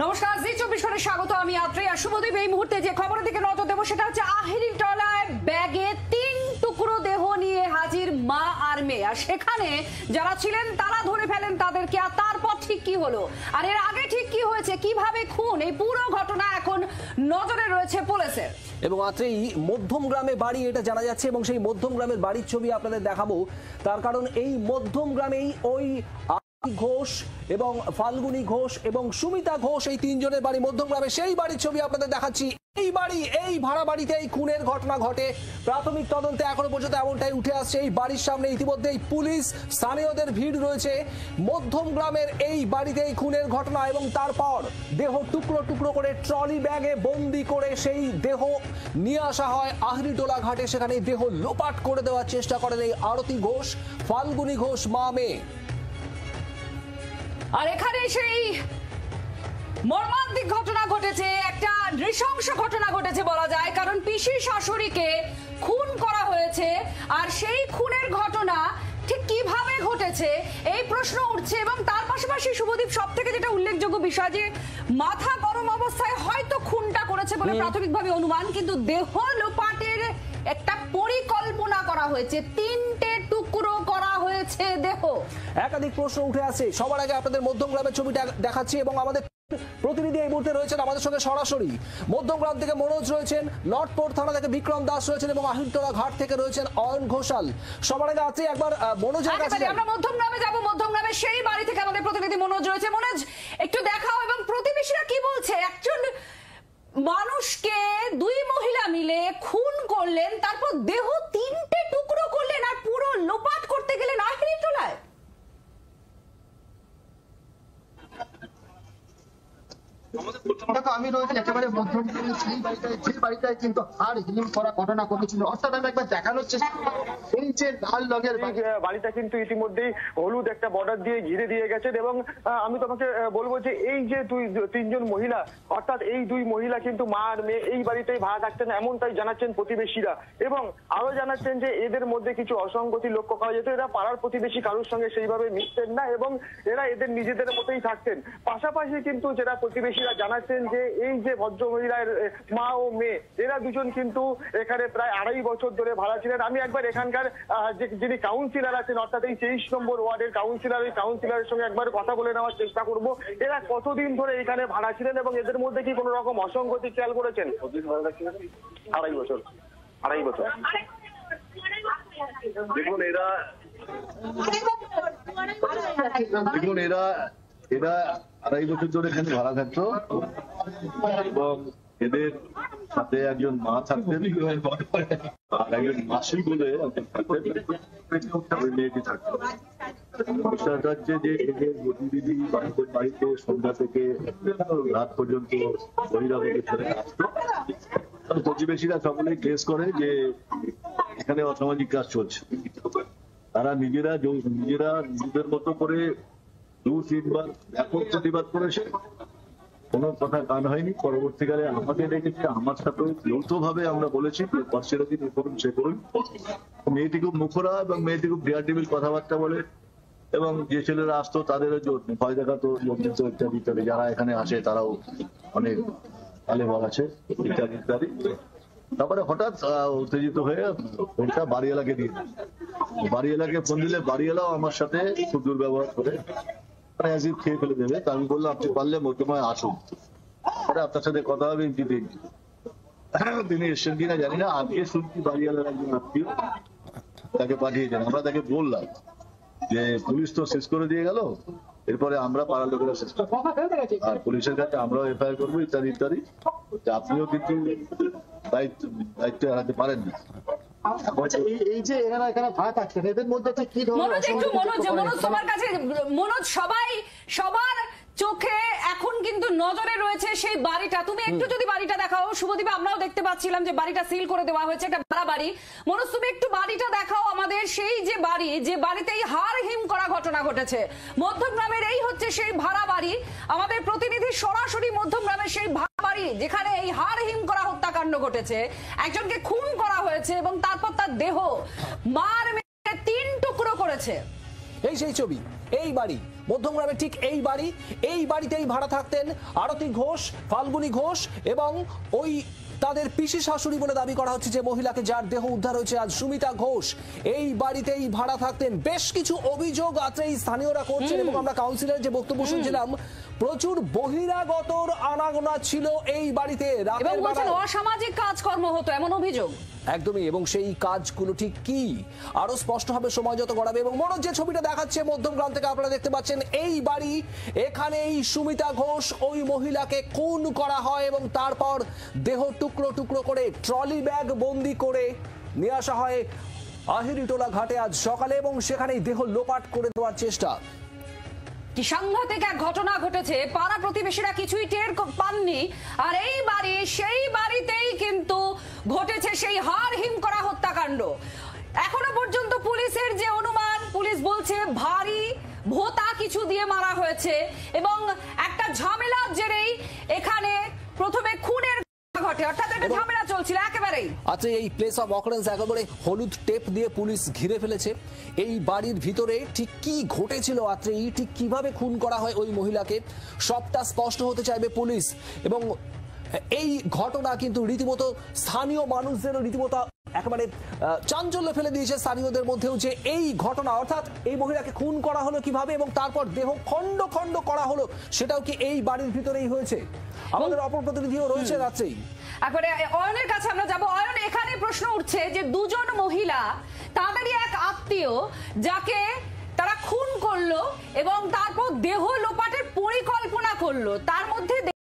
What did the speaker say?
নমস্কার, জি 24 ঘন্টায় স্বাগত। আমি আত্রেয়া শুভদীপ। এই মুহূর্তে যে খবরের দিকে নজর দেবো সেটা হচ্ছে আহিরিটলায় ব্যাগে 3 টুকরো দেহ নিয়ে হাজির মা আর মেয়ে। আর সেখানে যারা ছিলেন তারা ধরে ফেলেন তাদেরকে। আর তারপর ঠিক কি হলো, আর এর আগে ঠিক কি হয়েছে, কিভাবে খুন, এই পুরো ঘটনা এখন নজরে রয়েছে পুলিশের। এবং আত্রেই মধ্যম গ্রামে বাড়ি, এটা জানা যাচ্ছে। এবং সেই মধ্যম গ্রামের বাড়ির ছবি আপনাদের দেখাবো, তার কারণ এই মধ্যম গ্রামেই ওই ঘোষ এবং ফাল্গুনী ঘোষ এবং সুমিতা ঘোষ, এই তিনজনের বাড়ি মধ্যম গ্রামে। সেই বাড়ির ছবি আপনাদের দেখাচ্ছি। এই বাড়ি, এই ভাড়া বাড়িতে এই খুনের ঘটনা ঘটে। প্রাথমিক তদন্তে এখনো পর্যন্ত এমনটাই উঠে আসছে। এই বাড়ির সামনে ইতিমধ্যেই পুলিশ, স্থানীয়দের ভিড় রয়েছে। মধ্যম গ্রামের এই বাড়িতে এই খুনের ঘটনা, এবং তারপর দেহ টুকরো টুকরো করে ট্রলি ব্যাগে বন্দি করে সেই দেহ নিয়ে আসা হয় আহিরিটোলা ঘাটে। সেখানে দেহ লোপাট করে দেওয়ার চেষ্টা করেন এই আরতি ঘোষ, ফাল্গুনী ঘোষ মা মেয়ে। আর এখানে সেই মর্মান্তিক ঘটনা ঘটেছে, একটা নৃশংস ঘটনা ঘটেছে বলা যায়। কারণ পিসি শাশুড়িকে খুন করা হয়েছে, আর সেই খুনের ঘটনা ঠিক কিভাবে ঘটেছে এই প্রশ্ন উঠছে। এবং তার পাশাপাশি শুভদীপ, সব থেকে যেটা উল্লেখযোগ্য বিষয়, যে মাথা গরম অবস্থায় হয়তো খুনটা করেছে বলে প্রাথমিকভাবে অনুমান, কিন্তু দেহ লোপাটের একটা পরিকল্পনা করা হয়েছে। 3টে টুকরো করা হয়েছে দেহ। একাধিক প্রশ্ন উঠে আসে। সবার আগে আপনাদের মধ্যম গ্রামের ছবিটা দেখাচ্ছি, এবং আমাদের প্রতিনিধি এই মুহূর্তে রয়েছেন আমাদের সঙ্গে সরাসরি। মধ্যমগ্রাম থেকে মনোজ রয়েছেন, নর্থপোর্ট থানা থেকে বিক্রম দাস রয়েছেন, এবং আহিরিটোলা ঘাট থেকে রয়েছেন অয়ন ঘোষাল। সবার আগে আছে একবার মনোজের কাছে। আমরা মধ্যমগ্রামে যাব। মধ্যমগ্রামে সেই বাড়ি থেকে আমাদের প্রতিনিধি মনোজ রয়েছে। মনোজ, একটু দেখাও এবং প্রতিবেশীরা কি বলছে। একজন মানুষকে 2 মহিলা মিলে খুন করলেন, তারপর দেহ 3টে টুকরো করলেন, আর পুরো লোপাট করতে গেলেন আহিরিটোলায়। আমি রয়েছি একেবারে মধ্যমগ্রামে সেই বাড়িটায়, যে বাড়িটায় কিন্তু হাড় হিম করা ঘটনা ঘটেছিল। অর্থাৎ আমি একবার দেখানোর চেষ্টা, এই যে লাল রঙের বাড়িটা কিন্তু ইতিমধ্যেই হলুদ একটা বর্ডার দিয়ে ঘিরে দিয়ে গেছেন। এবং আমি তোমাকে বলবো যে এই যে 3জন মহিলা, অর্থাৎ এই 2 মহিলা কিন্তু মা আর মেয়ে এই বাড়িতেই ভাড়া থাকতেন, এমনটাই জানাচ্ছেন প্রতিবেশীরা। এবং আরো জানাচ্ছেন যে এদের মধ্যে কিছু অসঙ্গতি লক্ষ্য করা যেত। এরা পাড়ার প্রতিবেশী কারোর সঙ্গে সেইভাবে মিশতেন না, এবং এরা এদের নিজেদের মতোই থাকতেন। পাশাপাশি কিন্তু যেটা প্রতিবেশীরা জানাচ্ছেন যে এই যে ভদ্র মহিলার মা ও মেয়ে, এরা দুজন কিন্তু এখানে প্রায় 2.5 বছর ধরে ভাড়া ছিলেন। আমি একবার এখানকার যিনি কাউন্সিলর আছেন, অর্থাৎ এই 23 নম্বর ওয়ার্ডের কাউন্সিলর, এই কাউন্সিলরের সঙ্গে একবার কথা বলে নেওয়ার চেষ্টা করব। এরা কতদিন ধরে এখানে ভাড়া ছিলেন এবং এদের মধ্যে কি কোনো রকম অসঙ্গতি খেয়াল করেছেন? 2.5 বছর। দেখুন এরা 2.5 বছর ধরে এখানে ভাড়া থাকতো, এবং এদের সাথে একজন মা থাকতেন আর একজন মাসি বলে মেয়েটি থাকতো। বিষয়টা হচ্ছে যে এদের গতিবিধি বাড়িতে সন্ধ্যা থেকে রাত পর্যন্ত বহিরাগত ছেড়ে আসতো। প্রতিবেশীরা সকলেই কেস করে যে এখানে অসামাজিক কাজ চলছে। তারা নিজেদের মতো করে 2-3 বার ব্যাপক প্রতিবাদ করেছে, কোনো কথা কান হয়নি। পরবর্তীকালে আমাকে ডেকেছে, আমার সাথেও যৌথভাবে আমরা বলেছি পার্সেরা দিন এ করুন সে করুন। মেয়েটি খুব মুখরা এবং মেয়েটি খুব ডিয়ারডিবিল কথাবার্তা বলে, এবং যে ছেলেরা আসতো তাদেরও ভয় দেখাতো, ইত্যাদি ইত্যাদি। যারা এখানে আসে তারাও অনেক ভালো আছে ইত্যাদি ইত্যাদি। তারপরে হঠাৎ উত্তেজিত হয়ে ফোনটা বাড়িওয়ালাকে দিয়ে, বাড়িওয়ালাকে ফোন দিলে বাড়িওয়ালাও আমার সাথে খুব দুর্ব্যবহার করে অ্যাজিড খেয়ে ফেলে দেবে। তা আমি বললাম আপনি পারলে মধ্যময় আসুন, পরে আপনার সাথে কথা হবে। তিনি এসছেন কিনা জানি না, আজকে শুনছি বাড়িওয়ালার একজন আত্মীয় তাকে পাঠিয়েছেন। আমরা তাকে বললাম যে পুলিশ তো শেষ করে দিয়ে গেল, এরপরে আমরা পাড়ার লোকেরা শেষ করবো, আর পুলিশের কাছে আমরাও এফআইআর করবো ইত্যাদি ইত্যাদি। আপনিও কিন্তু দায়িত্ব এড়াতে পারেন না। এই যে এরা এখানে ভাড়া থাকতেন, এদের মধ্যে কি ধরনের মনোজ তোমার কাছে, মনোজ সবার চোখে এখন কিন্তু নজরে রয়েছে সেই বাড়িটা। তুমি একটু যদি বাড়িটা দেখাও। শুভদীপ, আমরাও দেখতে পাচ্ছিলাম যে বাড়িটা সিল করে দেওয়া হয়েছে, একটা ভাড়া বাড়ি। মনোজ, তুমি একটু বাড়িটা দেখাও আমাদের। সেই যে বাড়ি, যে বাড়িতেই হাড় হিম করা ঘটনা ঘটেছে মধ্যমগ্রামের, এই হচ্ছে সেই ভাড়া বাড়ি। আমাদের প্রতিনিধি সরাসরি মধ্যমগ্রামের সেই ভাড়া বাড়ি, যেখানে এই হাড় হিম করা হত্যাকাণ্ড ঘটেছে, একজনকে খুন করা হয়েছে এবং তারপর তার দেহ মার মেরে 3 টুকরো করেছে। এই সেই ছবি, এই বাড়ি মধ্যমগ্রামে, ঠিক এই বাড়িতেই ভাড়া থাকতেন আরতি ঘোষ, ফাল্গুনী ঘোষ এবং ওই তাদের পিসি শাশুড়ি বলে দাবি করা হচ্ছে যে মহিলাকে, যার দেহ উদ্ধার হয়েছে আজ, সুমিতা ঘোষ। এই বাড়িতেই ভাড়া থাকতেন। বেশ কিছু অভিযোগ আছে এই স্থানীয়রা করছেন এবং আমরা কাউন্সিলরের যে বক্তব্য শুনছিলাম, প্রচুর বহিরাগতর আনাগোনা ছিল এই বাড়িতে। এবং বলছেন অসামাজিক কাজকর্ম হতো, এমন অভিযোগ। একদমই, এবং সেই কাজগুলো ঠিক কি আরো স্পষ্ট হবে সময় যত গড়াবে। এবং মনোজ যে ছবিটা দেখাচ্ছে মধ্যমগ্রাম থেকে আপনারা দেখতে পাচ্ছেন, এই বাড়ি, এখানে এই সুমিতা ঘোষ ওই মহিলাকে খুন করা হয় এবং তারপর দেহ টুকরো টুকরো করে ট্রলি ব্যাগ বন্দি করে নিয়ে আসা হয় আহিরিটোলা ঘাটে আজ সকালে এবং সেখানেই দেহ লোপাট করে দেওয়ার চেষ্টা। কি সাংঘাতিক এক ঘটনা ঘটেছে, পাড়া প্রতিবেশীরা কিছুই টের পাননি। আর এই বাড়ি, সেই বাড়িতেই কিন্তু ঘটেছে সেই হাড়হিম করা হত্যাকাণ্ড। এখনো পর্যন্ত পুলিশের যে অনুমান, পুলিশ বলছে ভারী ভোঁতা কিছু দিয়ে মারা হয়েছে এবং একটা ঝামেলার জেরেই এখানে প্রথমে খুনের ঘটে, অর্থাৎ একটা ঝামেলা চলছিল একেবারেই। আচ্ছা, এই প্লেস অফ অকারেন্স একেবারে হলুদ টেপ দিয়ে পুলিশ ঘিরে ফেলেছে। এই বাড়ির ভিতরে ঠিক কি ঘটেছিল, আত্রে ঠিক কিভাবে খুন করা হয় ওই মহিলাকে, সবটা স্পষ্ট হতে চাইবে পুলিশ। এবং এই ঘটনা কিন্তু রীতিমতো স্থানীয় মানুষদেরও রীতিমতো একেবারে চাঞ্চল্য ফেলে দিয়েছে স্থানীয়দের মধ্যেও, যে এই ঘটনা, অর্থাৎ এই মহিলাকে খুন করা হলো কিভাবে এবং তারপর দেহ খণ্ড খণ্ড করা হলো, সেটাও কি এই বাড়ির ভিতরেই হয়েছে। আমাদের অপর প্রতিনিধিও রয়েছে রাত্রেই। একবারে অয়নের কাছে আমরা যাব। অয়ন, এখানে প্রশ্ন উঠছে যে দুজন মহিলা, তাদেরই এক আত্মীয়, যাকে তারা খুন করলো এবং তারপর দেহ লোপাটের পরিকল্পনা করলো, তার মধ্যে